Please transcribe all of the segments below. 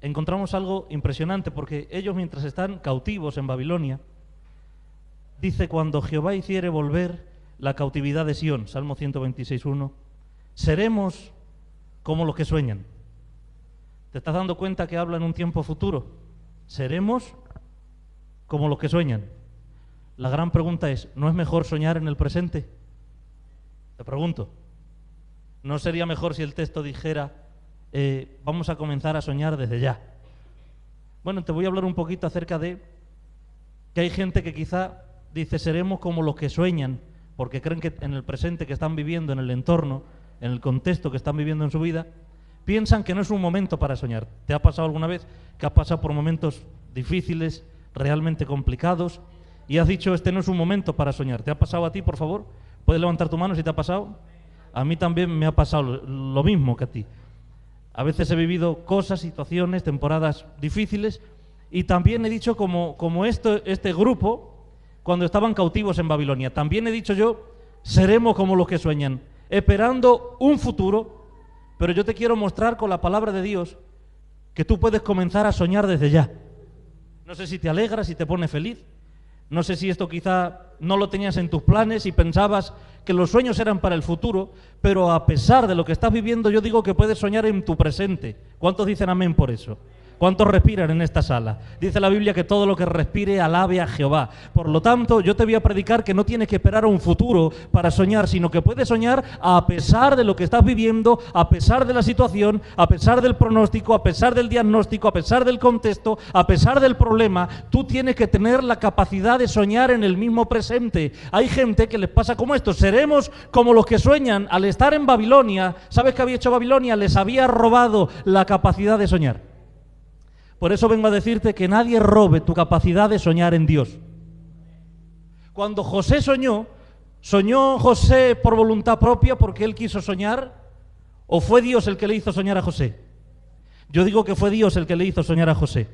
encontramos algo impresionante, porque ellos, mientras están cautivos en Babilonia, dice: cuando Jehová hiciere volver la cautividad de Sión, Salmo 126:1, seremos como los que sueñan. ¿Te estás dando cuenta que habla en un tiempo futuro? Seremos como los que sueñan. La gran pregunta es, ¿no es mejor soñar en el presente? Te pregunto. ¿No sería mejor si el texto dijera, vamos a comenzar a soñar desde ya? Bueno, te voy a hablar un poquito acerca de que hay gente que quizá dice, seremos como los que sueñan, porque creen que en el presente que están viviendo, en el entorno, en el contexto que están viviendo en su vida, piensan que no es un momento para soñar. ¿Te ha pasado alguna vez que has pasado por momentos difíciles, realmente complicados, y has dicho, este no es un momento para soñar? ¿Te ha pasado a ti, por favor? ¿Puedes levantar tu mano si te ha pasado? A mí también me ha pasado lo mismo que a ti. A veces he vivido cosas, situaciones, temporadas difíciles, y también he dicho como este grupo, cuando estaban cautivos en Babilonia, también he dicho yo, seremos como los que sueñan, esperando un futuro, pero yo te quiero mostrar con la palabra de Dios que tú puedes comenzar a soñar desde ya. No sé si te alegra, si te pone feliz, no sé si esto quizá no lo tenías en tus planes y pensabas que los sueños eran para el futuro, pero a pesar de lo que estás viviendo, yo digo que puedes soñar en tu presente. ¿Cuántos dicen amén por eso? ¿Cuántos respiran en esta sala? Dice la Biblia que todo lo que respire alabe a Jehová. Por lo tanto, yo te voy a predicar que no tienes que esperar a un futuro para soñar, sino que puedes soñar a pesar de lo que estás viviendo, a pesar de la situación, a pesar del pronóstico, a pesar del diagnóstico, a pesar del contexto, a pesar del problema. Tú tienes que tener la capacidad de soñar en el mismo presente. Hay gente que les pasa como esto. Seremos como los que sueñan. Al estar en Babilonia, ¿sabes qué había hecho Babilonia? Les había robado la capacidad de soñar. Por eso vengo a decirte que nadie robe tu capacidad de soñar en Dios. Cuando José soñó José por voluntad propia porque él quiso soñar, ¿o fue Dios el que le hizo soñar a José? Yo digo que fue Dios el que le hizo soñar a José.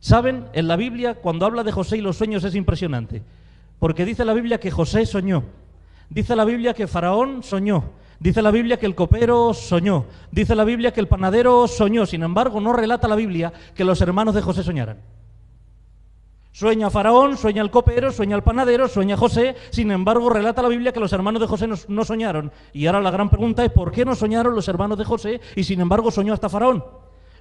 ¿Saben? En la Biblia, cuando habla de José y los sueños es impresionante, porque dice la Biblia que José soñó, dice la Biblia que Faraón soñó, dice la Biblia que el copero soñó, dice la Biblia que el panadero soñó. Sin embargo, no relata la Biblia que los hermanos de José soñaran. Sueña Faraón, sueña el copero, sueña el panadero, sueña José. Sin embargo, relata la Biblia que los hermanos de José no soñaron. Y ahora la gran pregunta es, ¿por qué no soñaron los hermanos de José y sin embargo soñó hasta Faraón?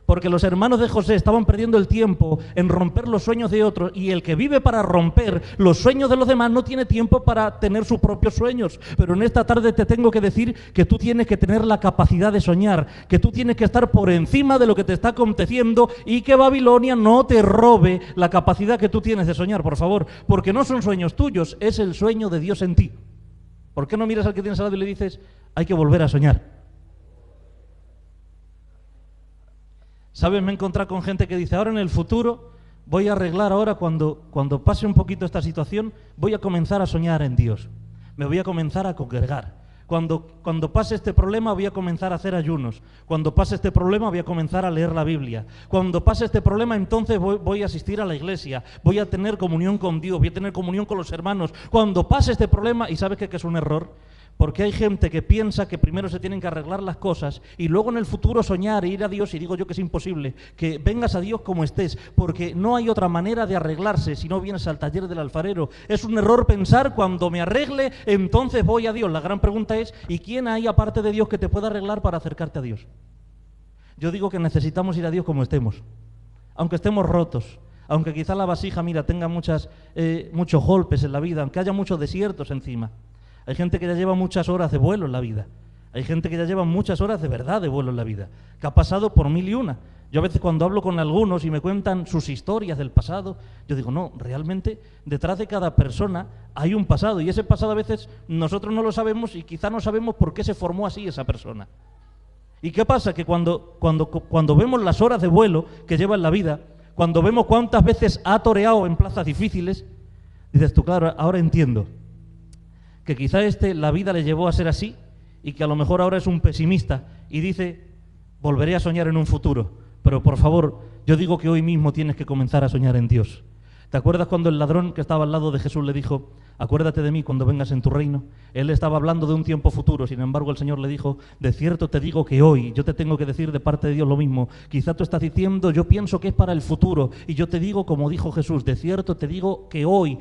Porque los hermanos de José estaban perdiendo el tiempo en romper los sueños de otros, y el que vive para romper los sueños de los demás no tiene tiempo para tener sus propios sueños. Pero en esta tarde te tengo que decir que tú tienes que tener la capacidad de soñar, que tú tienes que estar por encima de lo que te está aconteciendo y que Babilonia no te robe la capacidad que tú tienes de soñar, por favor, porque no son sueños tuyos, es el sueño de Dios en ti. ¿Por qué no miras al que tienes al lado y le dices, hay que volver a soñar? ¿Sabes? Me he encontrado con gente que dice, ahora en el futuro voy a arreglar, ahora cuando pase un poquito esta situación, voy a comenzar a soñar en Dios. Me voy a comenzar a congregar. Cuando pase este problema voy a comenzar a hacer ayunos. Cuando pase este problema voy a comenzar a leer la Biblia. Cuando pase este problema entonces voy a asistir a la iglesia. Voy a tener comunión con Dios, voy a tener comunión con los hermanos. Cuando pase este problema, ¿y sabes qué es un error? Porque hay gente que piensa que primero se tienen que arreglar las cosas y luego en el futuro soñar e ir a Dios, y digo yo que es imposible, que vengas a Dios como estés, porque no hay otra manera de arreglarse si no vienes al taller del alfarero. Es un error pensar, cuando me arregle, entonces voy a Dios. La gran pregunta es, ¿y quién hay aparte de Dios que te pueda arreglar para acercarte a Dios? Yo digo que necesitamos ir a Dios como estemos, aunque estemos rotos, aunque quizá la vasija, mira, tenga muchos golpes en la vida, aunque haya muchos desiertos encima. Hay gente que ya lleva muchas horas de vuelo en la vida. Hay gente que ya lleva muchas horas de verdad de vuelo en la vida, que ha pasado por 1000 y una. Yo a veces cuando hablo con algunos y me cuentan sus historias del pasado, yo digo, no, realmente detrás de cada persona hay un pasado, y ese pasado a veces nosotros no lo sabemos y quizá no sabemos por qué se formó así esa persona. ¿Y qué pasa? Que cuando vemos las horas de vuelo que lleva en la vida, cuando vemos cuántas veces ha toreado en plazas difíciles, dices tú, claro, ahora entiendo que quizá la vida le llevó a ser así y que a lo mejor ahora es un pesimista y dice, volveré a soñar en un futuro. Pero por favor, yo digo que hoy mismo tienes que comenzar a soñar en Dios. ¿Te acuerdas cuando el ladrón que estaba al lado de Jesús le dijo, acuérdate de mí cuando vengas en tu reino? Él estaba hablando de un tiempo futuro, sin embargo el Señor le dijo, de cierto te digo que hoy, yo te tengo que decir de parte de Dios lo mismo. Quizá tú estás diciendo, yo pienso que es para el futuro, y yo te digo, como dijo Jesús, de cierto te digo que hoy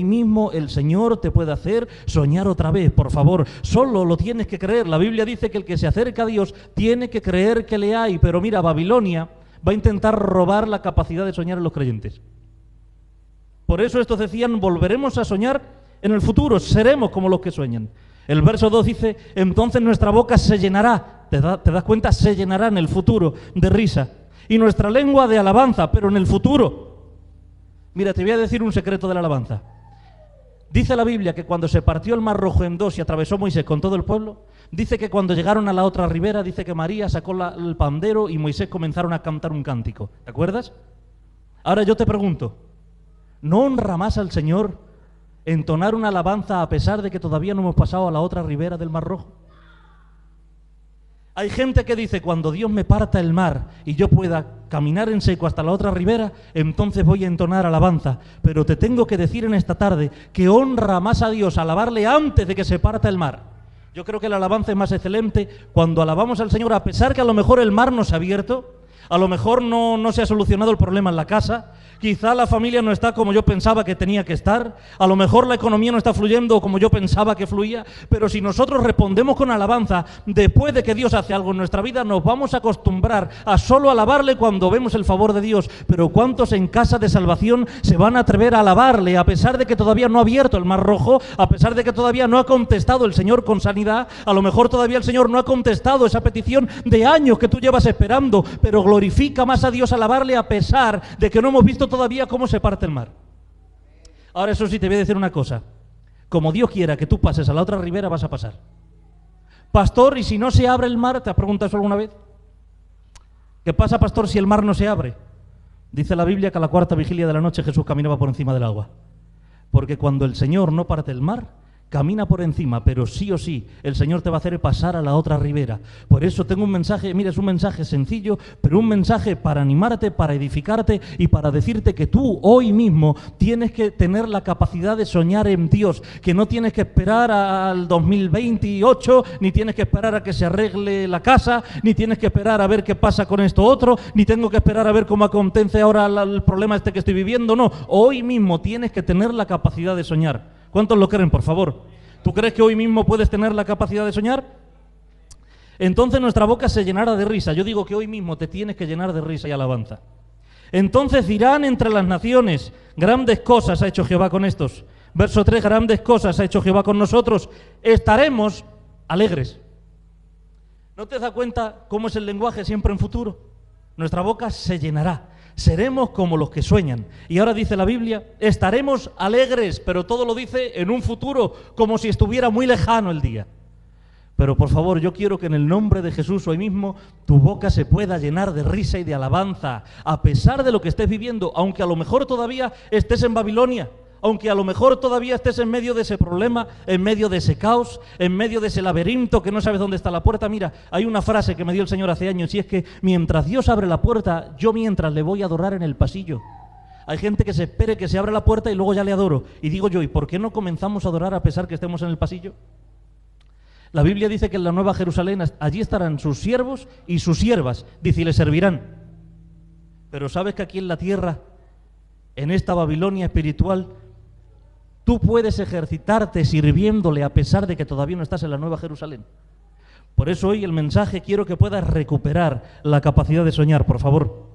mismo el Señor te puede hacer soñar otra vez. Por favor, solo lo tienes que creer. La Biblia dice que el que se acerca a Dios tiene que creer que le hay, pero mira, Babilonia va a intentar robar la capacidad de soñar en los creyentes. Por eso estos decían, volveremos a soñar en el futuro, seremos como los que sueñan. El verso 2 dice, entonces nuestra boca se llenará, ¿te das cuenta? Se llenará en el futuro de risa, y nuestra lengua de alabanza, pero en el futuro. Mira, te voy a decir un secreto de la alabanza. Dice la Biblia que cuando se partió el Mar Rojo en dos y atravesó Moisés con todo el pueblo, dice que cuando llegaron a la otra ribera, dice que María sacó el pandero y Moisés comenzaron a cantar un cántico. ¿Te acuerdas? Ahora yo te pregunto, ¿no honra más al Señor entonar una alabanza a pesar de que todavía no hemos pasado a la otra ribera del Mar Rojo? Hay gente que dice, cuando Dios me parta el mar y yo pueda caminar en seco hasta la otra ribera, entonces voy a entonar alabanza. Pero te tengo que decir en esta tarde que honra más a Dios alabarle antes de que se parta el mar. Yo creo que la alabanza es más excelente cuando alabamos al Señor, a pesar que a lo mejor el mar no se ha abierto, a lo mejor no se ha solucionado el problema en la casa, quizá la familia no está como yo pensaba que tenía que estar, a lo mejor la economía no está fluyendo como yo pensaba que fluía, pero si nosotros respondemos con alabanza, después de que Dios hace algo en nuestra vida, nos vamos a acostumbrar a solo alabarle cuando vemos el favor de Dios. Pero ¿cuántos en casa de salvación se van a atrever a alabarle a pesar de que todavía no ha abierto el Mar Rojo, a pesar de que todavía no ha contestado el Señor con sanidad, a lo mejor todavía el Señor no ha contestado esa petición de años que tú llevas esperando, pero glorifica más a Dios alabarle a pesar de que no hemos visto todavía cómo se parte el mar? Ahora, eso sí, te voy a decir una cosa. Como Dios quiera que tú pases a la otra ribera, vas a pasar. Pastor, ¿y si no se abre el mar? ¿Te has preguntado eso alguna vez? ¿Qué pasa, pastor, si el mar no se abre? Dice la Biblia que a la cuarta vigilia de la noche Jesús caminaba por encima del agua. Porque cuando el Señor no parte el mar, camina por encima, pero sí o sí, el Señor te va a hacer pasar a la otra ribera. Por eso tengo un mensaje, mira, es un mensaje sencillo, pero un mensaje para animarte, para edificarte y para decirte que tú hoy mismo tienes que tener la capacidad de soñar en Dios, que no tienes que esperar al 2028, ni tienes que esperar a que se arregle la casa, ni tienes que esperar a ver qué pasa con esto otro, ni tengo que esperar a ver cómo acontece ahora el problema este que estoy viviendo. No, hoy mismo tienes que tener la capacidad de soñar. ¿Cuántos lo creen, por favor? ¿Tú crees que hoy mismo puedes tener la capacidad de soñar? Entonces nuestra boca se llenará de risa. Yo digo que hoy mismo te tienes que llenar de risa y alabanza. Entonces dirán entre las naciones, grandes cosas ha hecho Jehová con estos. Verso 3, grandes cosas ha hecho Jehová con nosotros. Estaremos alegres. ¿No te das cuenta cómo es el lenguaje siempre en futuro? Nuestra boca se llenará. Seremos como los que sueñan. Y ahora dice la Biblia, estaremos alegres, pero todo lo dice en un futuro, como si estuviera muy lejano el día. Pero por favor, yo quiero que en el nombre de Jesús hoy mismo tu boca se pueda llenar de risa y de alabanza, a pesar de lo que estés viviendo, aunque a lo mejor todavía estés en Babilonia, aunque a lo mejor todavía estés en medio de ese problema, en medio de ese caos, en medio de ese laberinto que no sabes dónde está la puerta. Mira, hay una frase que me dio el Señor hace años y es que mientras Dios abre la puerta, yo mientras le voy a adorar en el pasillo. Hay gente que se espere que se abra la puerta y luego ya le adoro. Y digo yo, ¿y por qué no comenzamos a adorar a pesar que estemos en el pasillo? La Biblia dice que en la Nueva Jerusalén allí estarán sus siervos y sus siervas, dice, y le servirán. Pero ¿sabes que aquí en la tierra, en esta Babilonia espiritual, tú puedes ejercitarte sirviéndole a pesar de que todavía no estás en la Nueva Jerusalén? Por eso hoy el mensaje, quiero que puedas recuperar la capacidad de soñar, por favor.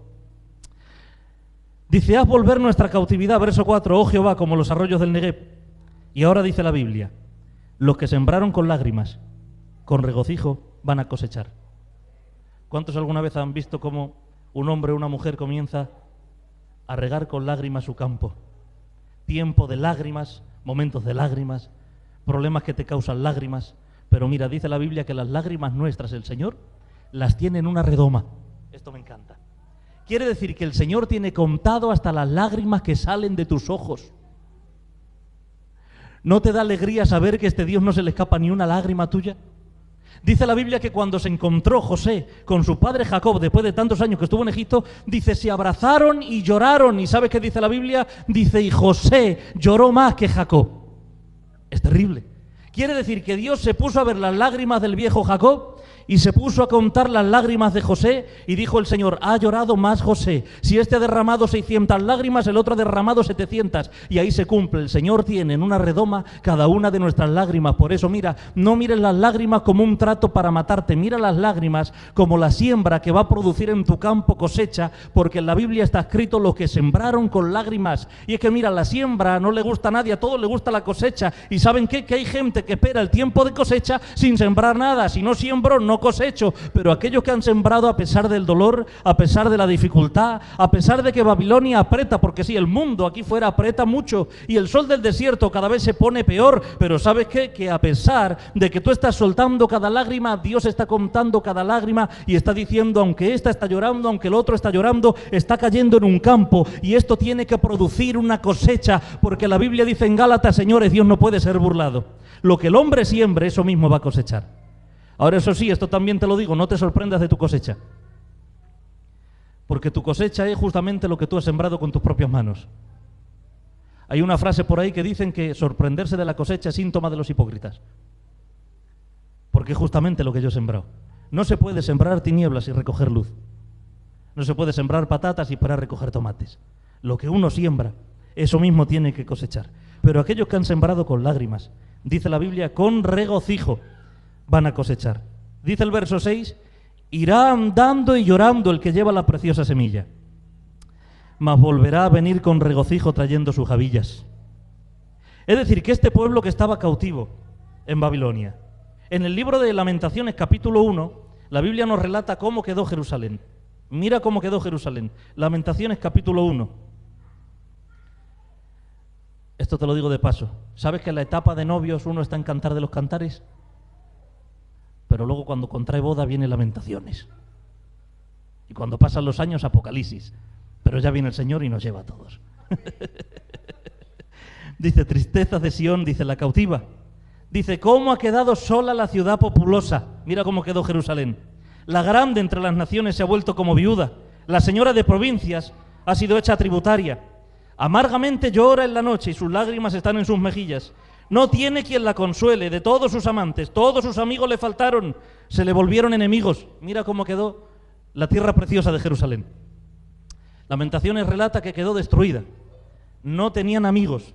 Dice, haz volver nuestra cautividad, verso 4, oh Jehová, como los arroyos del Negev. Y ahora dice la Biblia, los que sembraron con lágrimas, con regocijo van a cosechar. ¿Cuántos alguna vez han visto cómo un hombre o una mujer comienza a regar con lágrimas su campo? Tiempo de lágrimas, momentos de lágrimas, problemas que te causan lágrimas. Pero mira, dice la Biblia que las lágrimas nuestras, el Señor, las tiene en una redoma. Esto me encanta. Quiere decir que el Señor tiene contado hasta las lágrimas que salen de tus ojos. ¿No te da alegría saber que a este Dios no se le escapa ni una lágrima tuya? Dice la Biblia que cuando se encontró José con su padre Jacob, después de tantos años que estuvo en Egipto, dice, se abrazaron y lloraron. ¿Y sabes qué dice la Biblia? Dice, y José lloró más que Jacob. Es terrible. Quiere decir que Dios se puso a ver las lágrimas del viejo Jacob y se puso a contar las lágrimas de José y dijo el Señor, ha llorado más José. Si este ha derramado 600 lágrimas, el otro ha derramado 700. Y ahí se cumple. El Señor tiene en una redoma cada una de nuestras lágrimas. Por eso, mira, no mires las lágrimas como un trato para matarte. Mira las lágrimas como la siembra que va a producir en tu campo cosecha, porque en la Biblia está escrito lo que sembraron con lágrimas. Y es que mira, la siembra no le gusta a nadie, a todos le gusta la cosecha. ¿Y saben qué? Que hay gente que espera el tiempo de cosecha sin sembrar nada. Si no siembro, no cosecho. Pero aquellos que han sembrado a pesar del dolor, a pesar de la dificultad, a pesar de que Babilonia aprieta, porque sí, el mundo aquí fuera aprieta mucho y el sol del desierto cada vez se pone peor, pero ¿sabes qué? Que a pesar de que tú estás soltando cada lágrima, Dios está contando cada lágrima y está diciendo, aunque esta está llorando, aunque el otro está llorando, está cayendo en un campo y esto tiene que producir una cosecha, porque la Biblia dice en Gálatas, señores, Dios no puede ser burlado. Lo que el hombre siembre, eso mismo va a cosechar. Ahora, eso sí, esto también te lo digo, no te sorprendas de tu cosecha. Porque tu cosecha es justamente lo que tú has sembrado con tus propias manos. Hay una frase por ahí que dicen que sorprenderse de la cosecha es síntoma de los hipócritas. Porque es justamente lo que yo he sembrado. No se puede sembrar tinieblas y recoger luz. No se puede sembrar patatas y esperar recoger tomates. Lo que uno siembra, eso mismo tiene que cosechar. Pero aquellos que han sembrado con lágrimas, dice la Biblia, con regocijo, van a cosechar. Dice el verso 6, irá andando y llorando el que lleva la preciosa semilla, mas volverá a venir con regocijo trayendo sus javillas. Es decir, que este pueblo que estaba cautivo en Babilonia, en el libro de Lamentaciones capítulo 1, la Biblia nos relata cómo quedó Jerusalén. Mira cómo quedó Jerusalén. Lamentaciones capítulo 1. Esto te lo digo de paso. ¿Sabes que en la etapa de novios uno está en Cantar de los Cantares? Pero luego cuando contrae boda viene Lamentaciones. Y cuando pasan los años, Apocalipsis. Pero ya viene el Señor y nos lleva a todos. Dice, tristezas de Sión, dice la cautiva. Dice, ¿cómo ha quedado sola la ciudad populosa? Mira cómo quedó Jerusalén. La grande entre las naciones se ha vuelto como viuda. La señora de provincias ha sido hecha tributaria. Amargamente llora en la noche y sus lágrimas están en sus mejillas. No tiene quien la consuele, de todos sus amantes, todos sus amigos le faltaron, se le volvieron enemigos. Mira cómo quedó la tierra preciosa de Jerusalén. Lamentaciones relata que quedó destruida. No tenían amigos.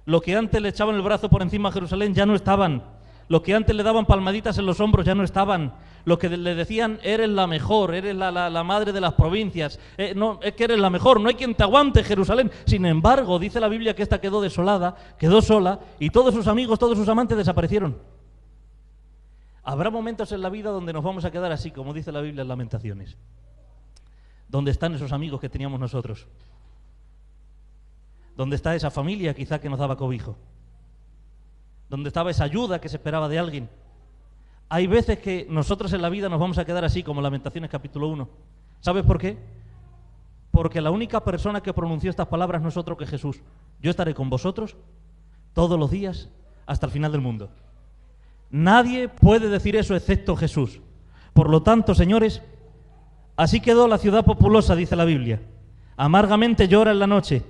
Los que antes le echaban el brazo por encima a Jerusalén ya no estaban. Los que antes le daban palmaditas en los hombros ya no estaban. Los que le decían, eres la mejor, eres la madre de las provincias, no, es que eres la mejor, no hay quien te aguante, Jerusalén. Sin embargo, dice la Biblia que esta quedó desolada, quedó sola, y todos sus amigos, todos sus amantes desaparecieron. Habrá momentos en la vida donde nos vamos a quedar así, como dice la Biblia en Lamentaciones. ¿Dónde están esos amigos que teníamos nosotros? ¿Dónde está esa familia quizá que nos daba cobijo? ¿Dónde estaba esa ayuda que se esperaba de alguien? Hay veces que nosotros en la vida nos vamos a quedar así, como Lamentaciones capítulo 1. ¿Sabes por qué? Porque la única persona que pronunció estas palabras no es otro que Jesús. Yo estaré con vosotros todos los días hasta el final del mundo. Nadie puede decir eso excepto Jesús. Por lo tanto, señores, así quedó la ciudad populosa, dice la Biblia. Amargamente llora en la noche.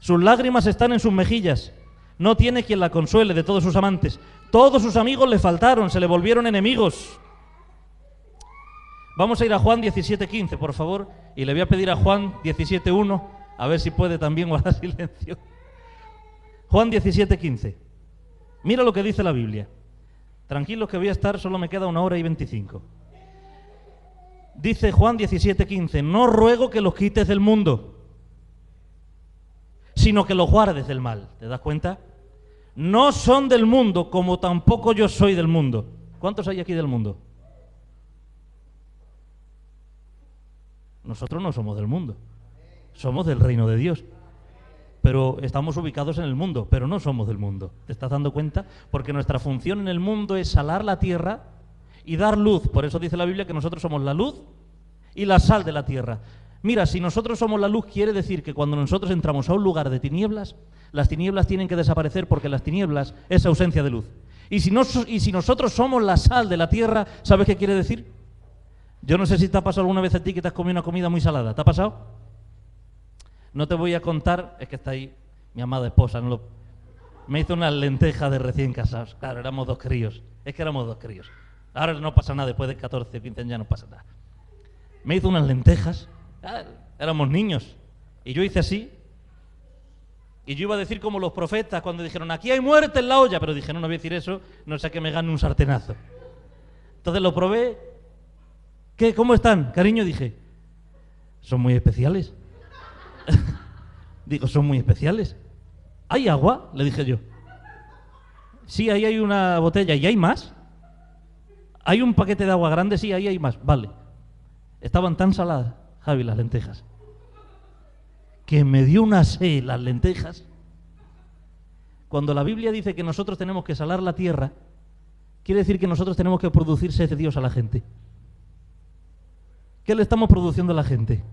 Sus lágrimas están en sus mejillas. No tiene quien la consuele de todos sus amantes. Todos sus amigos le faltaron, se le volvieron enemigos. Vamos a ir a Juan 17:15, por favor. Y le voy a pedir a Juan 17:1, a ver si puede también guardar silencio. Juan 17:15. Mira lo que dice la Biblia. Tranquilos que voy a estar, solo me queda 1 hora y 25. Dice Juan 17:15, no ruego que los quites del mundo, sino que los guardes del mal. ¿Te das cuenta? No son del mundo, como tampoco yo soy del mundo. ¿Cuántos hay aquí del mundo? Nosotros no somos del mundo, somos del reino de Dios. Pero estamos ubicados en el mundo, pero no somos del mundo. ¿Te estás dando cuenta? Porque nuestra función en el mundo es salar la tierra y dar luz. Por eso dice la Biblia que nosotros somos la luz y la sal de la tierra. Mira, si nosotros somos la luz, quiere decir que cuando nosotros entramos a un lugar de tinieblas, las tinieblas tienen que desaparecer, porque las tinieblas es ausencia de luz. Y si nosotros somos la sal de la tierra, ¿sabes qué quiere decir? Yo no sé si te ha pasado alguna vez a ti que te has comido una comida muy salada. ¿Te ha pasado? No te voy a contar, es que está ahí mi amada esposa. Me hizo unas lentejas de recién casados. Claro, éramos dos críos. Es que éramos dos críos. Ahora no pasa nada, después de 14, 15 años ya no pasa nada. Me hizo unas lentejas. Éramos niños. Y yo hice así. Y yo iba a decir como los profetas cuando dijeron, aquí hay muerte en la olla. Pero dije, no voy a decir eso, no sea que me gane un sartenazo. Entonces lo probé. ¿Qué? ¿Cómo están? Cariño, dije, son muy especiales. Digo, son muy especiales. ¿Hay agua? Le dije yo. Sí, ahí hay una botella. ¿Y hay más? ¿Hay un paquete de agua grande? Sí, ahí hay más. Vale. Estaban tan saladas, Javi, las lentejas, que me dio una sed las lentejas. Cuando la Biblia dice que nosotros tenemos que salar la tierra, quiere decir que nosotros tenemos que producir sed de Dios a la gente. ¿Qué le estamos produciendo a la gente?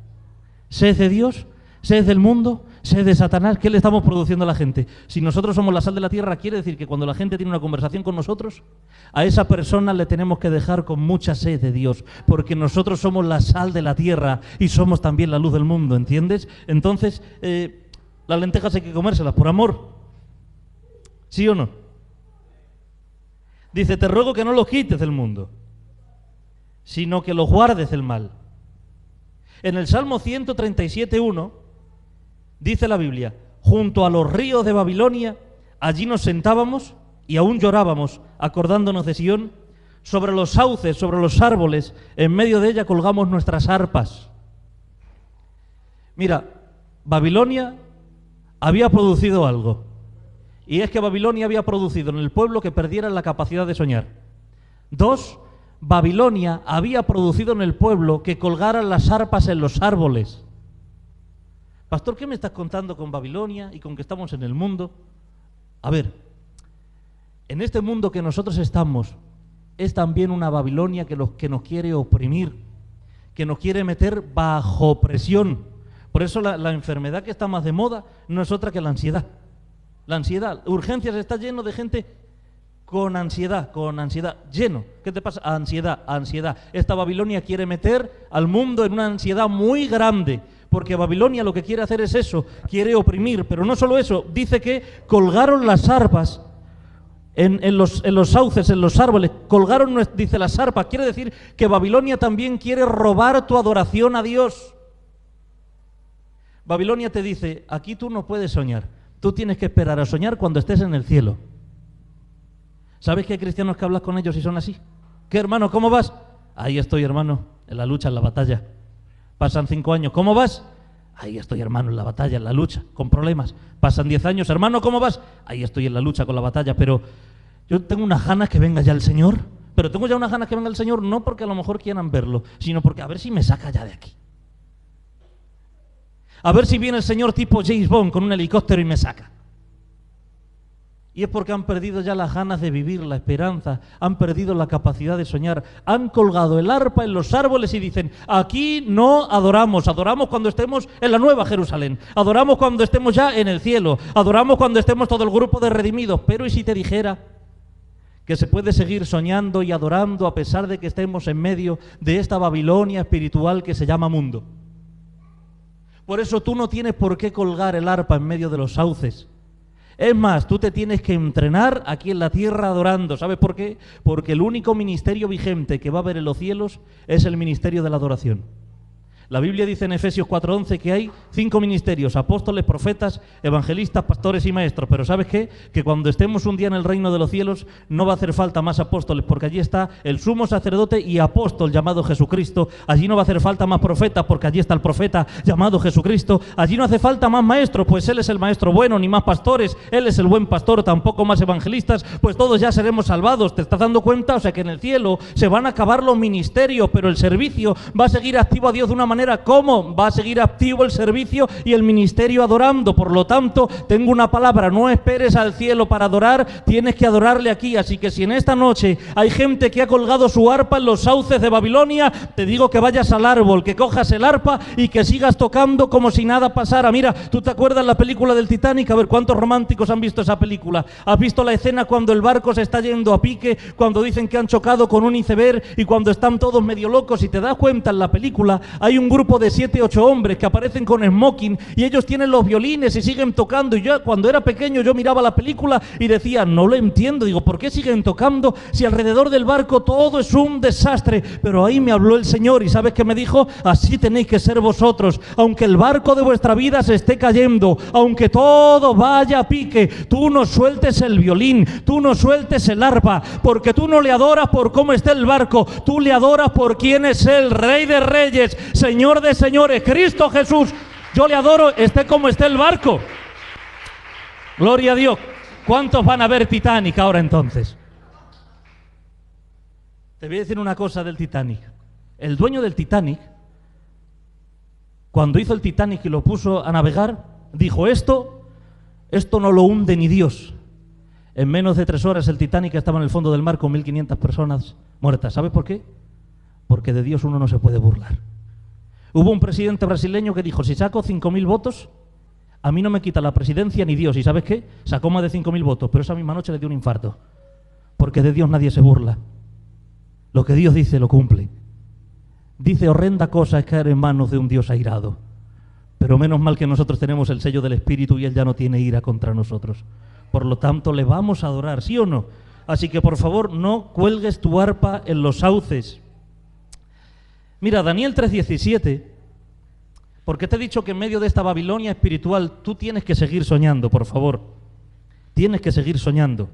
¿Sed de Dios? ¿Sed del mundo? ¿Sed de Satanás? ¿Qué le estamos produciendo a la gente? Si nosotros somos la sal de la tierra, quiere decir que cuando la gente tiene una conversación con nosotros, a esa persona le tenemos que dejar con mucha sed de Dios, porque nosotros somos la sal de la tierra y somos también la luz del mundo, ¿entiendes? Entonces, las lentejas hay que comérselas por amor. ¿Sí o no? Dice, te ruego que no los quites del mundo, sino que los guardes del mal. En el Salmo 137:1 dice la Biblia, junto a los ríos de Babilonia, allí nos sentábamos y aún llorábamos, acordándonos de Sión, sobre los sauces, sobre los árboles, en medio de ella colgamos nuestras arpas. Mira, Babilonia había producido algo, y es que Babilonia había producido en el pueblo que perdiera la capacidad de soñar. 2, Babilonia había producido en el pueblo que colgaran las arpas en los árboles. Pastor, ¿qué me estás contando con Babilonia y con que estamos en el mundo? A ver, en este mundo que nosotros estamos, es también una Babilonia que nos quiere oprimir, que nos quiere meter bajo presión. Por eso la enfermedad que está más de moda no es otra que la ansiedad. La ansiedad, urgencias está lleno de gente con ansiedad, lleno. ¿Qué te pasa? Ansiedad. Esta Babilonia quiere meter al mundo en una ansiedad muy grande, porque Babilonia lo que quiere hacer es eso, quiere oprimir, pero no solo eso, dice que colgaron las arpas en los sauces, en los árboles, colgaron, dice, las arpas, quiere decir que Babilonia también quiere robar tu adoración a Dios. Babilonia te dice, aquí tú no puedes soñar, tú tienes que esperar a soñar cuando estés en el cielo. ¿Sabes que hay cristianos que hablas con ellos y son así? ¿Qué, hermano, cómo vas? Ahí estoy, hermano, en la lucha, en la batalla. Pasan 5 años, ¿cómo vas? Ahí estoy, hermano, en la batalla, en la lucha, con problemas. Pasan 10 años, hermano, ¿cómo vas? Ahí estoy en la lucha, con la batalla, pero yo tengo unas ganas que venga ya el Señor. Pero tengo ya unas ganas que venga el Señor, no porque a lo mejor quieran verlo, sino porque a ver si me saca ya de aquí. A ver si viene el Señor tipo James Bond con un helicóptero y me saca. Y es porque han perdido ya las ganas de vivir, la esperanza, han perdido la capacidad de soñar, han colgado el arpa en los árboles y dicen, aquí no adoramos, adoramos cuando estemos en la Nueva Jerusalén, adoramos cuando estemos ya en el cielo, adoramos cuando estemos todo el grupo de redimidos. Pero ¿y si te dijera que se puede seguir soñando y adorando a pesar de que estemos en medio de esta Babilonia espiritual que se llama mundo? Por eso tú no tienes por qué colgar el arpa en medio de los sauces. Es más, tú te tienes que entrenar aquí en la tierra adorando. ¿Sabes por qué? Porque el único ministerio vigente que va a haber en los cielos es el ministerio de la adoración. La Biblia dice en Efesios 4:11 que hay 5 ministerios: apóstoles, profetas, evangelistas, pastores y maestros. Pero ¿sabes qué? Que cuando estemos un día en el reino de los cielos no va a hacer falta más apóstoles, porque allí está el sumo sacerdote y apóstol llamado Jesucristo. Allí no va a hacer falta más profetas, porque allí está el profeta llamado Jesucristo. Allí no hace falta más maestros, pues Él es el maestro bueno, ni más pastores, Él es el buen pastor, tampoco más evangelistas, pues todos ya seremos salvados. ¿Te estás dando cuenta? O sea que en el cielo se van a acabar los ministerios, pero el servicio va a seguir activo a Dios de una manera manera, ¿cómo va a seguir activo el servicio y el ministerio adorando? Por lo tanto, tengo una palabra: no esperes al cielo para adorar, tienes que adorarle aquí. Así que si en esta noche hay gente que ha colgado su arpa en los sauces de Babilonia, te digo que vayas al árbol, que cojas el arpa y que sigas tocando como si nada pasara. Mira, ¿tú te acuerdas la película del Titanic? A ver, ¿cuántos románticos han visto esa película? ¿Has visto la escena cuando el barco se está yendo a pique, cuando dicen que han chocado con un iceberg y cuando están todos medio locos? Y te das cuenta, en la película hay un grupo de 7, 8 hombres que aparecen con smoking y ellos tienen los violines y siguen tocando. Y yo, cuando era pequeño, yo miraba la película y decía, no lo entiendo. Digo, ¿por qué siguen tocando si alrededor del barco todo es un desastre? Pero ahí me habló el Señor y ¿sabes qué me dijo? Así tenéis que ser vosotros. Aunque el barco de vuestra vida se esté cayendo, aunque todo vaya a pique, tú no sueltes el violín, tú no sueltes el arpa, porque tú no le adoras por cómo está el barco, tú le adoras por quién es Él, Rey de Reyes, Señor de Señores, Cristo Jesús. Yo le adoro, esté como esté el barco. Gloria a Dios. ¿Cuántos van a ver Titanic ahora entonces? Te voy a decir una cosa del Titanic. El dueño del Titanic, cuando hizo el Titanic y lo puso a navegar, dijo, esto no lo hunde ni Dios. En menos de 3 horas el Titanic estaba en el fondo del mar con 1.500 personas muertas. ¿Sabes por qué? Porque de Dios uno no se puede burlar. Hubo un presidente brasileño que dijo, si saco 5.000 votos, a mí no me quita la presidencia ni Dios. ¿Y sabes qué? Sacó más de 5.000 votos, pero esa misma noche le dio un infarto. Porque de Dios nadie se burla. Lo que Dios dice lo cumple. Dice, horrenda cosa es caer en manos de un Dios airado. Pero menos mal que nosotros tenemos el sello del Espíritu y Él ya no tiene ira contra nosotros. Por lo tanto, le vamos a adorar, ¿sí o no? Así que, por favor, no cuelgues tu arpa en los sauces. Mira, Daniel 3:17, porque te he dicho que en medio de esta Babilonia espiritual tú tienes que seguir soñando, por favor. Tienes que seguir soñando.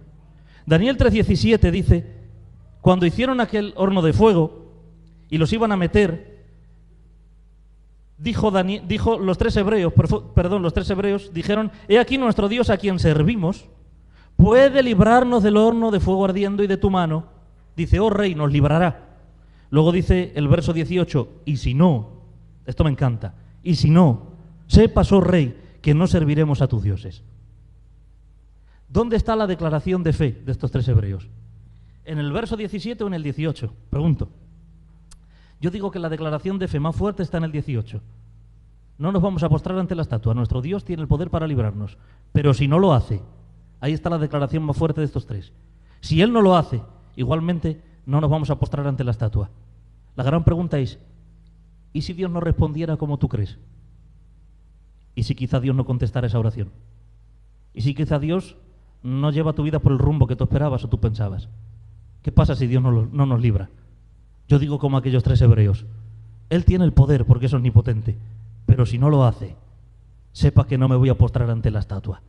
Daniel 3:17 dice, cuando hicieron aquel horno de fuego y los iban a meter, dijo los tres hebreos, dijeron, he aquí nuestro Dios a quien servimos, puede librarnos del horno de fuego ardiendo y de tu mano. Dice, oh rey, nos librará. Luego dice el verso 18, y si no, esto me encanta, y si no, sepas, oh rey, que no serviremos a tus dioses. ¿Dónde está la declaración de fe de estos 3 hebreos? ¿En el verso 17 o en el 18? Pregunto. Yo digo que la declaración de fe más fuerte está en el 18. No nos vamos a postrar ante la estatua. Nuestro Dios tiene el poder para librarnos. Pero si no lo hace, ahí está la declaración más fuerte de estos 3. Si Él no lo hace, igualmente no nos vamos a postrar ante la estatua. La gran pregunta es, ¿y si Dios no respondiera como tú crees? ¿Y si quizá Dios no contestara esa oración? ¿Y si quizá Dios no lleva tu vida por el rumbo que tú esperabas o tú pensabas? ¿Qué pasa si Dios no nos libra? Yo digo como aquellos 3 hebreos, Él tiene el poder porque es omnipotente, pero si no lo hace, sepa que no me voy a postrar ante la estatua.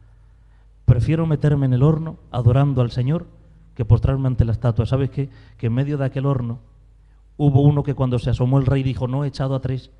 Prefiero meterme en el horno adorando al Señor que postrarme ante la estatua. ¿Sabes qué? Que en medio de aquel horno hubo uno que cuando se asomó el rey dijo, no he echado a 3,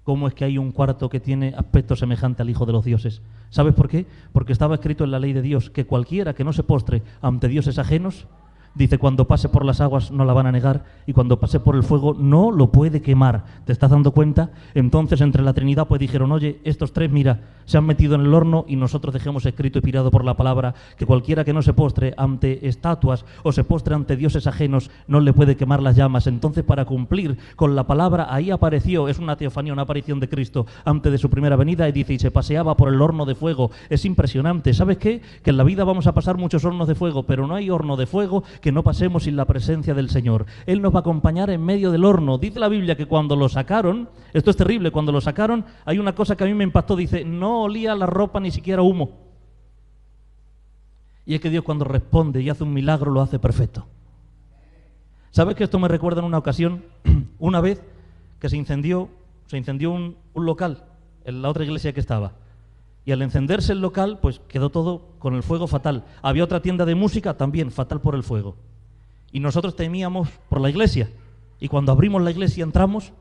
¿cómo es que hay un cuarto que tiene aspecto semejante al Hijo de los dioses? ¿Sabes por qué? Porque estaba escrito en la ley de Dios que cualquiera que no se postre ante dioses ajenos, dice, cuando pase por las aguas no la van a negar y cuando pase por el fuego no lo puede quemar. ¿Te estás dando cuenta? Entonces entre la Trinidad pues dijeron, oye, estos 3, mira, se han metido en el horno y nosotros dejemos escrito y inspirado por la palabra que cualquiera que no se postre ante estatuas o se postre ante dioses ajenos no le puede quemar las llamas. Entonces, para cumplir con la palabra, ahí apareció, es una teofanía, una aparición de Cristo antes de su primera venida, y dice, y se paseaba por el horno de fuego. Es impresionante. ¿Sabes qué? Que en la vida vamos a pasar muchos hornos de fuego, pero no hay horno de fuego que no pasemos sin la presencia del Señor. Él nos va a acompañar en medio del horno. Dice la Biblia que cuando lo sacaron, esto es terrible, cuando lo sacaron, hay una cosa que a mí me impactó, dice, no olía la ropa ni siquiera humo. Y es que Dios cuando responde y hace un milagro lo hace perfecto. ¿Sabes que esto me recuerda en una ocasión, una vez que se incendió un local en la otra iglesia que estaba? Y al encenderse el local, pues quedó todo con el fuego fatal. Había otra tienda de música también fatal por el fuego. Y nosotros temíamos por la iglesia. Y cuando abrimos la iglesia y entramos,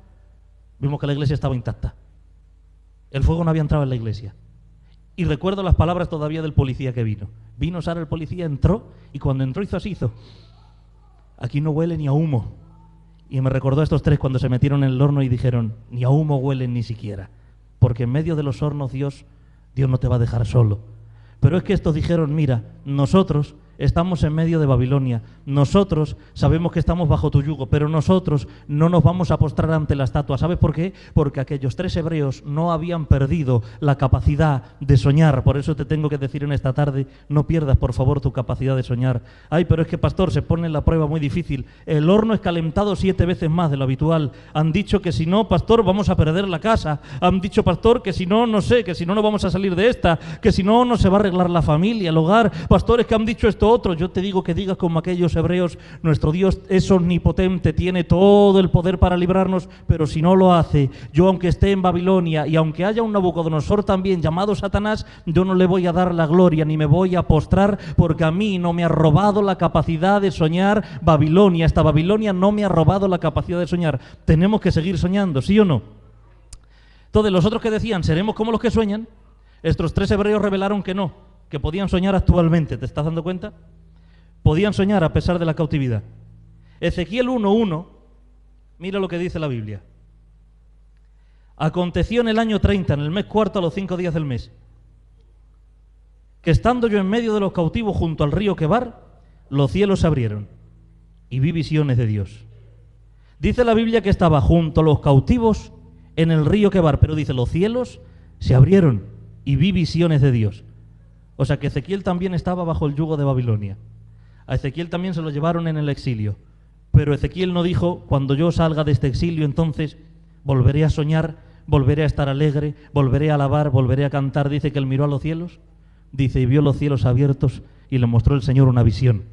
vimos que la iglesia estaba intacta. El fuego no había entrado en la iglesia. Y recuerdo las palabras todavía del policía que vino. Vino Sara, el policía, entró, y cuando entró hizo así, aquí no huele ni a humo. Y me recordó a estos tres cuando se metieron en el horno y dijeron, ni a humo huelen ni siquiera, porque en medio de los hornos Dios no te va a dejar solo. Pero es que estos dijeron, mira, nosotros estamos en medio de Babilonia, nosotros sabemos que estamos bajo tu yugo, pero nosotros no nos vamos a postrar ante la estatua. ¿Sabes por qué? Porque aquellos tres hebreos no habían perdido la capacidad de soñar. Por eso te tengo que decir en esta tarde, no pierdas por favor tu capacidad de soñar. Ay, pero es que pastor, se pone en la prueba muy difícil. El horno es calentado 7 veces más de lo habitual. Han dicho que si no, pastor, vamos a perder la casa. Han dicho, pastor, que si no, no sé, que si no, no vamos a salir de esta, que si no, no se va a arreglar la familia, el hogar. Pastores que han dicho esto otro. Yo te digo que digas como aquellos hebreos, nuestro Dios es omnipotente, tiene todo el poder para librarnos, pero si no lo hace, yo aunque esté en Babilonia y aunque haya un Nabucodonosor también llamado Satanás, yo no le voy a dar la gloria ni me voy a postrar, porque a mí no me ha robado la capacidad de soñar Babilonia. Esta Babilonia no me ha robado la capacidad de soñar. Tenemos que seguir soñando, ¿sí o no? Entonces los otros que decían, seremos como los que sueñan, estos tres hebreos revelaron que no, que podían soñar actualmente. ¿Te estás dando cuenta? Podían soñar a pesar de la cautividad. Ezequiel 1:1, mira lo que dice la Biblia. Aconteció en el año 30, en el mes cuarto, a los 5 días del mes, que estando yo en medio de los cautivos junto al río Quebar, los cielos se abrieron y vi visiones de Dios. Dice la Biblia que estaba junto a los cautivos en el río Quebar, pero dice los cielos se abrieron y vi visiones de Dios. O sea que Ezequiel también estaba bajo el yugo de Babilonia. A Ezequiel también se lo llevaron en el exilio. Pero Ezequiel no dijo, cuando yo salga de este exilio, entonces volveré a soñar, volveré a estar alegre, volveré a alabar, volveré a cantar. Dice que él miró a los cielos, dice, y vio los cielos abiertos y le mostró el Señor una visión.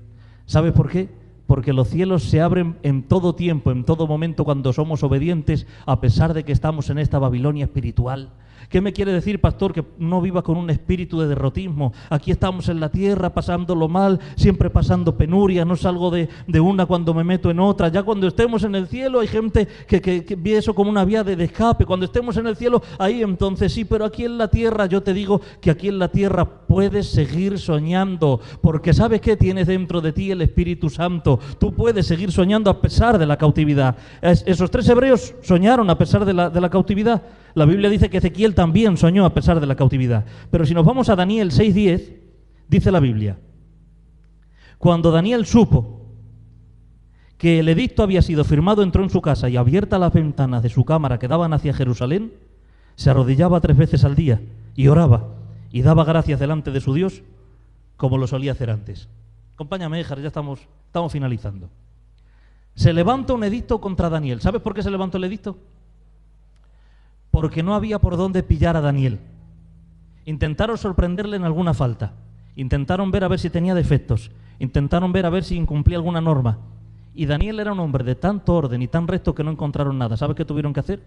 ¿Sabes por qué? Porque los cielos se abren en todo tiempo, en todo momento, cuando somos obedientes, a pesar de que estamos en esta Babilonia espiritual. ¿Qué me quiere decir, pastor? Que no viva con un espíritu de derrotismo. Aquí estamos en la tierra pasándolo mal, siempre pasando penuria, no salgo de una cuando me meto en otra. Ya cuando estemos en el cielo hay gente que ve eso como una vía de escape. Cuando estemos en el cielo, ahí entonces sí, pero aquí en la tierra, yo te digo que aquí en la tierra puedes seguir soñando, porque ¿sabes qué? Tienes dentro de ti el Espíritu Santo. Tú puedes seguir soñando a pesar de la cautividad. Esos tres hebreos soñaron a pesar de la cautividad. La Biblia dice que Ezequiel también soñó a pesar de la cautividad. Pero si nos vamos a Daniel 6:10, dice la Biblia, cuando Daniel supo que el edicto había sido firmado, entró en su casa y abiertas las ventanas de su cámara que daban hacia Jerusalén, se arrodillaba 3 veces al día y oraba y daba gracias delante de su Dios como lo solía hacer antes. Acompáñame, Éjar, ya estamos finalizando. Se levanta un edicto contra Daniel. ¿Sabes por qué se levantó el edicto? Porque no había por dónde pillar a Daniel. Intentaron sorprenderle en alguna falta. Intentaron ver a ver si tenía defectos. Intentaron ver a ver si incumplía alguna norma. Y Daniel era un hombre de tanto orden y tan recto que no encontraron nada. ¿Sabes qué tuvieron que hacer?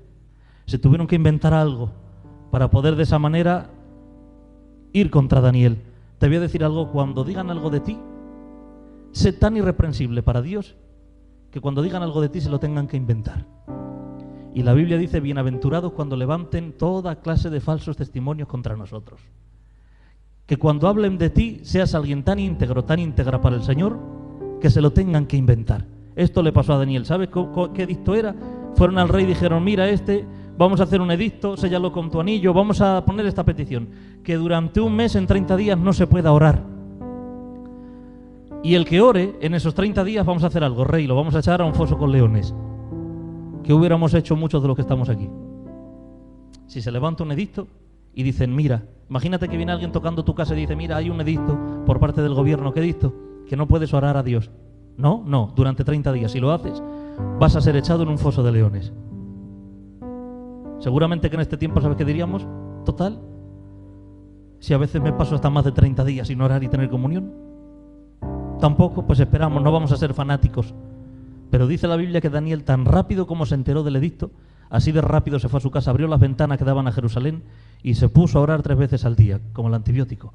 Se tuvieron que inventar algo para poder de esa manera ir contra Daniel. Te voy a decir algo, cuando digan algo de ti, sé tan irreprensible para Dios que cuando digan algo de ti se lo tengan que inventar. Y la Biblia dice, bienaventurados cuando levanten toda clase de falsos testimonios contra nosotros. Que cuando hablen de ti seas alguien tan íntegro, tan íntegra para el Señor, que se lo tengan que inventar. Esto le pasó a Daniel. ¿Sabes qué edicto era? Fueron al rey y dijeron, mira vamos a hacer un edicto, séllalo con tu anillo, vamos a poner esta petición, que durante un mes, en 30 días, no se pueda orar. Y el que ore, en esos 30 días vamos a hacer algo, rey, lo vamos a echar a un foso con leones. ¿Qué hubiéramos hecho muchos de los que estamos aquí? Si se levanta un edicto y dicen, mira, imagínate que viene alguien tocando tu casa y dice, mira, hay un edicto por parte del gobierno. ¿Qué edicto? Que no puedes orar a Dios. No, durante 30 días. Si lo haces, vas a ser echado en un foso de leones. Seguramente que en este tiempo, ¿sabes qué diríamos? Total, si a veces me paso hasta más de 30 días sin orar y tener comunión. Tampoco, pues esperamos, no vamos a ser fanáticos. Pero dice la Biblia que Daniel, tan rápido como se enteró del edicto, así de rápido se fue a su casa, abrió las ventanas que daban a Jerusalén y se puso a orar 3 veces al día, como el antibiótico.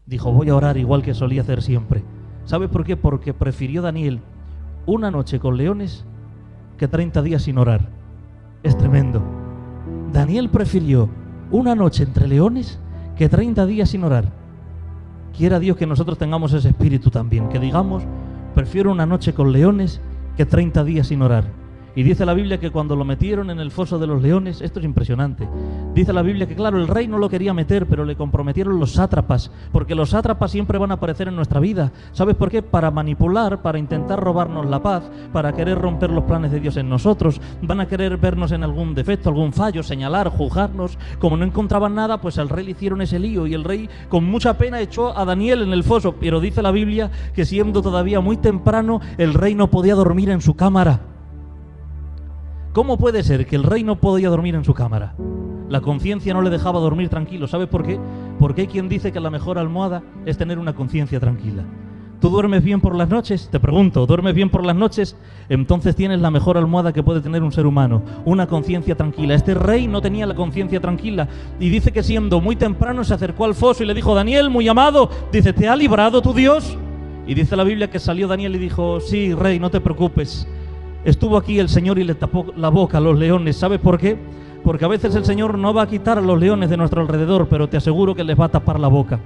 Dijo, voy a orar igual que solía hacer siempre. ¿Sabe por qué? Porque prefirió Daniel una noche con leones que 30 días sin orar. Es tremendo. Daniel prefirió una noche entre leones que 30 días sin orar. Quiera Dios que nosotros tengamos ese espíritu también, que digamos, prefiero una noche con leones que 30 días sin orar. Y dice la Biblia que cuando lo metieron en el foso de los leones, esto es impresionante, dice la Biblia que claro, el rey no lo quería meter, pero le comprometieron los sátrapas, porque los sátrapas siempre van a aparecer en nuestra vida. ¿Sabes por qué? Para manipular, para intentar robarnos la paz, para querer romper los planes de Dios en nosotros. Van a querer vernos en algún defecto, algún fallo, señalar, juzgarnos. Como no encontraban nada, pues al rey le hicieron ese lío y el rey con mucha pena echó a Daniel en el foso. Pero dice la Biblia que siendo todavía muy temprano, el rey no podía dormir en su cámara. ¿Cómo puede ser que el rey no podía dormir en su cámara? La conciencia no le dejaba dormir tranquilo. ¿Sabes por qué? Porque hay quien dice que la mejor almohada es tener una conciencia tranquila. ¿Tú duermes bien por las noches? Te pregunto, ¿duermes bien por las noches? Entonces tienes la mejor almohada que puede tener un ser humano, una conciencia tranquila. Este rey no tenía la conciencia tranquila y dice que siendo muy temprano se acercó al foso y le dijo: Daniel, muy amado, dice, ¿te ha librado tu Dios? Y dice la Biblia que salió Daniel y dijo: sí, rey, no te preocupes. Estuvo aquí el Señor y le tapó la boca a los leones. ¿Sabes por qué? Porque a veces el Señor no va a quitar a los leones de nuestro alrededor, pero te aseguro que les va a tapar la boca.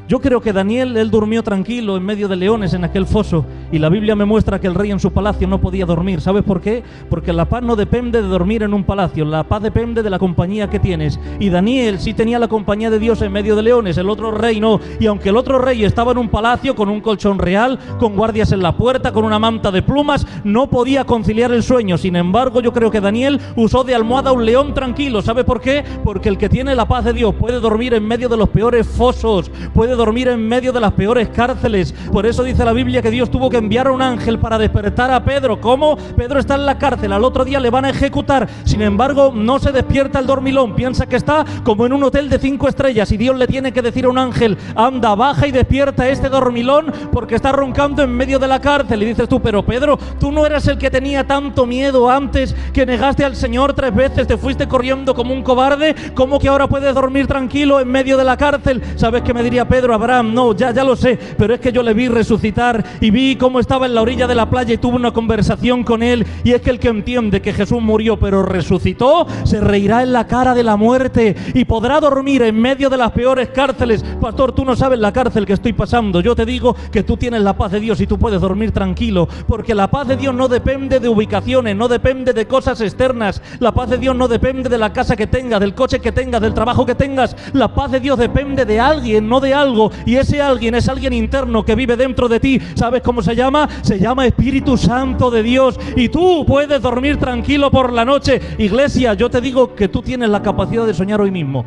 Yo creo que Daniel, él durmió tranquilo en medio de leones en aquel foso, y la Biblia me muestra que el rey en su palacio no podía dormir. ¿Sabes por qué? Porque la paz no depende de dormir en un palacio, la paz depende de la compañía que tienes. Y Daniel sí tenía la compañía de Dios en medio de leones, el otro rey no. Y aunque el otro rey estaba en un palacio con un colchón real, con guardias en la puerta, con una manta de plumas, no podía conciliar el sueño. Sin embargo, yo creo que Daniel usó de almohada un león tranquilo. ¿Sabe por qué? Porque el que tiene la paz de Dios puede dormir en medio de los peores fosos, puede dormir en medio de las peores cárceles. Por eso dice la Biblia que Dios tuvo que enviar a un ángel para despertar a Pedro. ¿Cómo? Pedro está en la cárcel, al otro día le van a ejecutar. Sin embargo, no se despierta el dormilón, piensa que está como en un hotel de 5 estrellas y Dios le tiene que decir a un ángel: anda, baja y despierta a este dormilón porque está roncando en medio de la cárcel. Y dices tú: pero Pedro, tú no eras el que tenía tanto miedo antes, que negaste al Señor 3 veces, te fuiste corriendo como un cobarde. ¿Cómo que ahora puedes dormir tranquilo en medio de la cárcel? ¿Sabes qué me diría Pedro? Abraham, no, ya lo sé, pero es que yo le vi resucitar y vi cómo estaba en la orilla de la playa y tuve una conversación con él. Y es que el que entiende que Jesús murió pero resucitó, se reirá en la cara de la muerte y podrá dormir en medio de las peores cárceles. Pastor, tú no sabes la cárcel que estoy pasando. Yo te digo que tú tienes la paz de Dios y tú puedes dormir tranquilo, porque la paz de Dios no depende de ubicaciones, no depende de cosas externas. La paz de Dios no depende de la casa que tengas, del coche que tengas, del trabajo que tengas. La paz de Dios depende de alguien, no de algo. Y ese alguien es alguien interno que vive dentro de ti. ¿Sabes cómo se llama? Se llama Espíritu Santo de Dios. Y tú puedes dormir tranquilo por la noche. Iglesia, yo te digo que tú tienes la capacidad de soñar hoy mismo.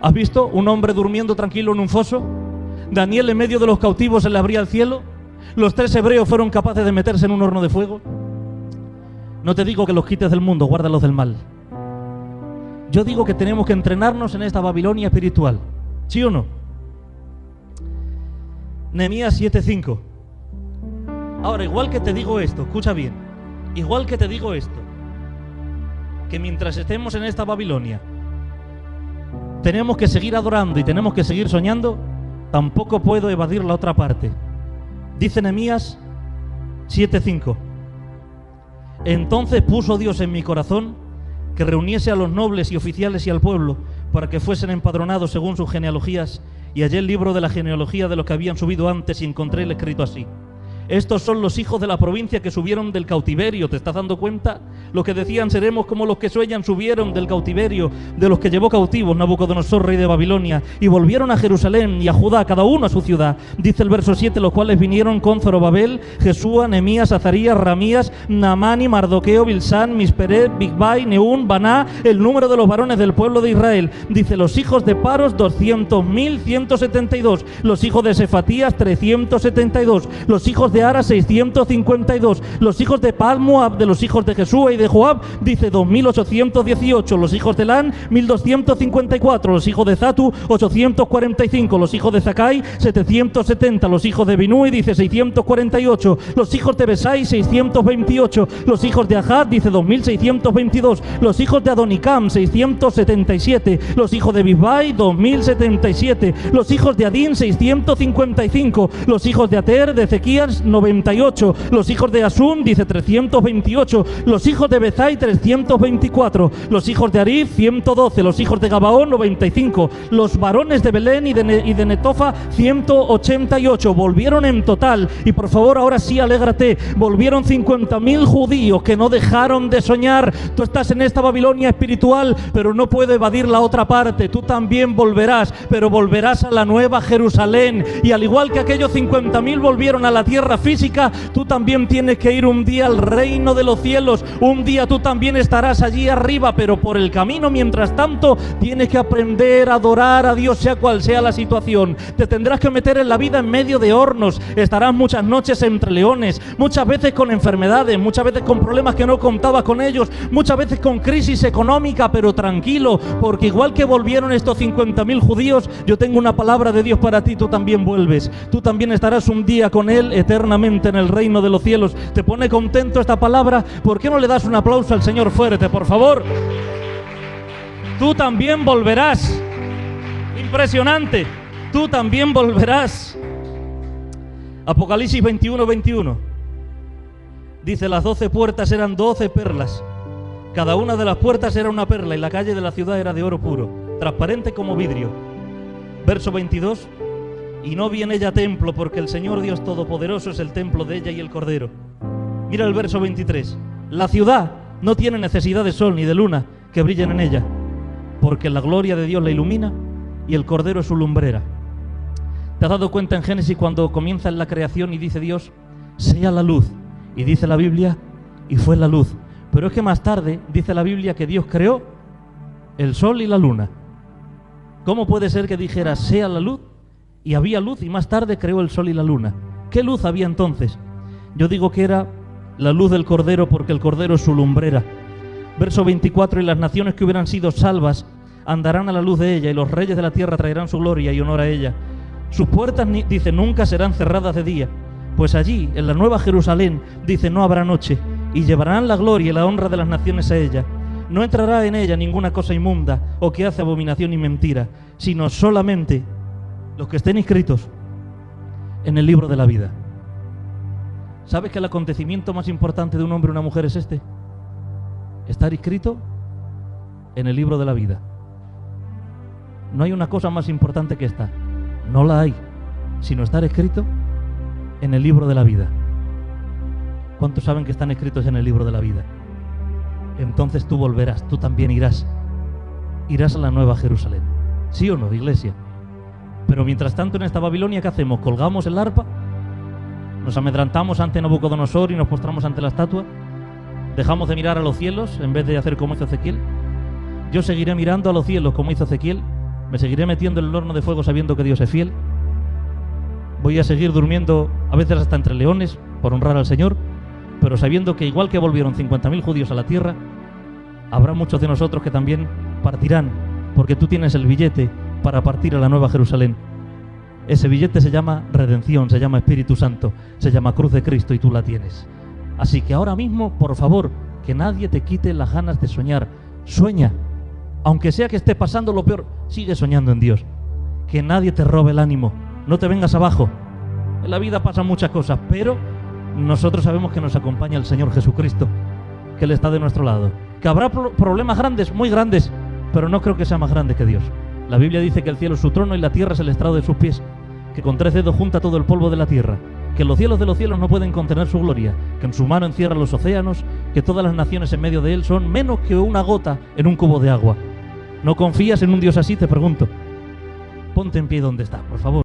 ¿Has visto un hombre durmiendo tranquilo en un foso? Daniel en medio de los cautivos se le abría el cielo. Los 3 hebreos fueron capaces de meterse en un horno de fuego. No te digo que los quites del mundo, guárdalos del mal. Yo digo que tenemos que entrenarnos en esta Babilonia espiritual. ¿Sí o no? Nehemías 7:5. Ahora, igual que te digo esto, escucha bien, igual que te digo esto, que mientras estemos en esta Babilonia tenemos que seguir adorando y tenemos que seguir soñando, tampoco puedo evadir la otra parte. Dice Nehemías 7:5: entonces puso Dios en mi corazón que reuniese a los nobles y oficiales y al pueblo para que fuesen empadronados según sus genealogías, y hallé el libro de la genealogía de los que habían subido antes y encontré el escrito así: estos son los hijos de la provincia que subieron del cautiverio. ¿Te estás dando cuenta? Los que decían seremos como los que sueñan subieron del cautiverio, de los que llevó cautivos Nabucodonosor, rey de Babilonia, y volvieron a Jerusalén y a Judá, cada uno a su ciudad. Dice el verso 7, los cuales vinieron con Zorobabel, Jesúa, Nehemías, Azarías, Ramías, Naamani, Mardoqueo, Bilsán, Misperet, Bigvai, Neún, Baná, el número de los varones del pueblo de Israel. Dice los hijos de Paros, 200.172, los hijos de Sefatías, 372, los hijos de Ara, 652, los hijos de Palmoab, de los hijos de Jesúa y de Joab, dice 2.818, los hijos de Lan, 1.254, los hijos de Zatu, 845, los hijos de Zacai, 770, los hijos de Binui, dice 648, los hijos de Besai, 628, los hijos de Ajad, dice 2.622, los hijos de Adonicam, 677, los hijos de Bisbai, 2.077, los hijos de Adín, 655, los hijos de Ater, de Ezequías, 98, los hijos de Asún, dice 328, los hijos de Bezai 324, los hijos de Arif 112, los hijos de Gabaón 95, los varones de Belén y de Netofa 188, volvieron en total, y por favor ahora sí alégrate, volvieron 50.000 judíos que no dejaron de soñar. Tú estás en esta Babilonia espiritual, pero no puedo evadir la otra parte. Tú también volverás, pero volverás a la nueva Jerusalén, y al igual que aquellos 50.000 volvieron a la tierra física, tú también tienes que ir un día al reino de los cielos. Un día tú también estarás allí arriba, pero por el camino, mientras tanto, tienes que aprender a adorar a Dios, sea cual sea la situación. Te tendrás que meter en la vida en medio de hornos, estarás muchas noches entre leones, muchas veces con enfermedades, muchas veces con problemas que no contabas con ellos, muchas veces con crisis económica, pero tranquilo, porque igual que volvieron estos 50.000 judíos, yo tengo una palabra de Dios para ti. Tú también vuelves, tú también estarás un día con Él eternamente en el reino de los cielos. ¿Te pone contento esta palabra? ¿Por qué no le das un aplauso al Señor fuerte, por favor? Tú también volverás. Impresionante. Tú también volverás. Apocalipsis 21:21. Dice: las 12 puertas eran 12 perlas. Cada una de las puertas era una perla, y la calle de la ciudad era de oro puro, transparente como vidrio. Verso 22. Y no vi en ella templo, porque el Señor Dios Todopoderoso es el templo de ella y el Cordero. Mira el verso 23. La ciudad no tiene necesidad de sol ni de luna que brillen en ella, porque la gloria de Dios la ilumina y el Cordero es su lumbrera. ¿Te has dado cuenta en Génesis cuando comienza en la creación y dice Dios, sea la luz? Y dice la Biblia, y fue la luz. Pero es que más tarde dice la Biblia que Dios creó el sol y la luna. ¿Cómo puede ser que dijera sea la luz y había luz, y más tarde creó el sol y la luna? ¿Qué luz había entonces? Yo digo que era la luz del Cordero, porque el Cordero es su lumbrera. Verso 24. Y las naciones que hubieran sido salvas andarán a la luz de ella, y los reyes de la tierra traerán su gloria y honor a ella. Sus puertas, dice, nunca serán cerradas de día, pues allí, en la nueva Jerusalén, dice, no habrá noche, y llevarán la gloria y la honra de las naciones a ella. No entrará en ella ninguna cosa inmunda o que hace abominación y mentira, sino solamente los que estén inscritos en el libro de la vida. ¿Sabes que el acontecimiento más importante de un hombre o una mujer es este? Estar inscrito en el libro de la vida. No hay una cosa más importante que esta. No la hay, sino estar escrito en el libro de la vida. ¿Cuántos saben que están escritos en el libro de la vida? Entonces tú volverás, tú también irás. Irás a la nueva Jerusalén. ¿Sí o no, iglesia? Pero mientras tanto, en esta Babilonia, ¿qué hacemos? ¿Colgamos el arpa? ¿Nos amedrantamos ante Nabucodonosor y nos postramos ante la estatua? ¿Dejamos de mirar a los cielos en vez de hacer como hizo Ezequiel? Yo seguiré mirando a los cielos como hizo Ezequiel. Me seguiré metiendo en el horno de fuego sabiendo que Dios es fiel. Voy a seguir durmiendo a veces hasta entre leones por honrar al Señor, pero sabiendo que igual que volvieron 50.000 judíos a la tierra, habrá muchos de nosotros que también partirán, porque tú tienes el billete para partir a la nueva Jerusalén. Ese billete se llama redención, se llama Espíritu Santo, se llama cruz de Cristo, y tú la tienes. Así que ahora mismo, por favor, que nadie te quite las ganas de soñar. Sueña, aunque sea que esté pasando lo peor, sigue soñando en Dios. Que nadie te robe el ánimo, no te vengas abajo. En la vida pasan muchas cosas, pero nosotros sabemos que nos acompaña el Señor Jesucristo, que Él está de nuestro lado. Que habrá problemas grandes, muy grandes, pero no creo que sea más grande que Dios. La Biblia dice que el cielo es su trono y la tierra es el estrado de sus pies, que con 3 dedos junta todo el polvo de la tierra, que los cielos de los cielos no pueden contener su gloria, que en su mano encierra los océanos, que todas las naciones en medio de Él son menos que una gota en un cubo de agua. ¿No confías en un Dios así? Te pregunto. Ponte en pie donde estás, por favor.